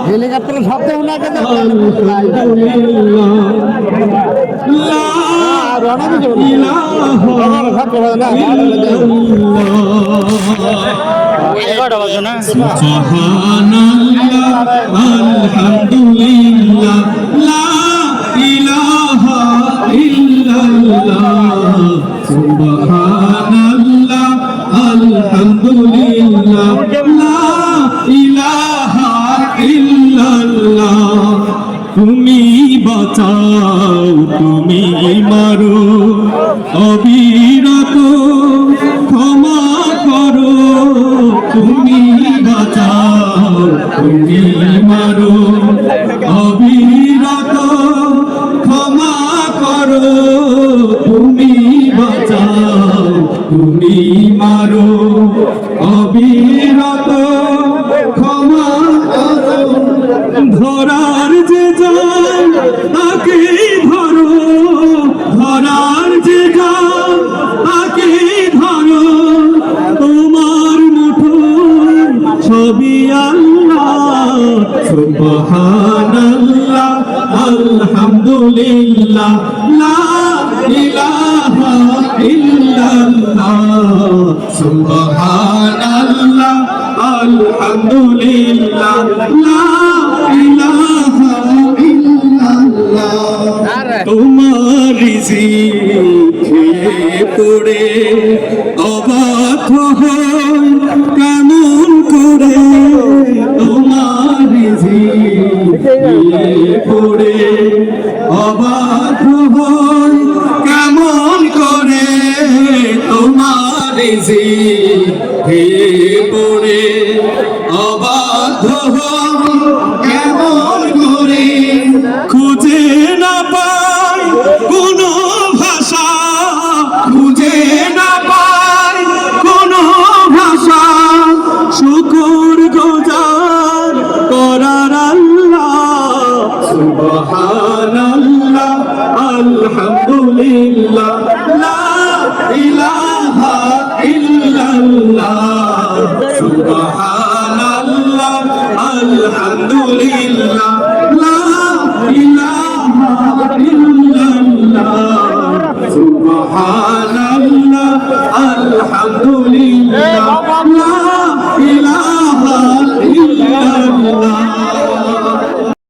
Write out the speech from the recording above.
হেলিকপ্টারের শব্দ ওনাকে আলহামদুলিল্লাহ লা ইলাহা ইল্লাল্লাহ সুবহানাল্লাহ আলহামদুলিল্লাহ লা ইলাহা ইল্লাল্লাহ তুমি বাঁচাও তুমি মারো অবিরত ক্ষমা করো তুমি বাঁচাও তুমি মারো অবিরত ক্ষমা করো তুমি বাঁচাও তুমি মারো অবিরত ক্ষমা করো ধরার যে যান তাকে ধরো ধরার যে যান তাকে ধরো তোমার মুঠোয় ছবি আল্লাহ সুবহানাল্লাহ আলহামদুলিল্লাহ লা ইলাহা ইল্লাল্লাহ সুবহানাল্লাহ আলহামদুলিল্লাহ লা ইলাহা ইল্লাল্লাহ তোমার রিজিক খেয়ে পড়ে অবাক হয় কেমন করে তোমার রিজিক খেয়ে পড়ে অবাক হয় কেমন করে তোমার রিজিক খেয়ে পড়ে অবাক হয় কেমন করে খুঁজে না পাই কোনো ভাষা খুঁজে না পাই কোনো ভাষা শুকর গুজার করার আল্লাহ সুবহানাল্লাহ আলহামদুলিল্লাহ লা ইলাহা ইল্লাল্লাহ সুবহানাল্লাহ আলহামদুলিল্লাহ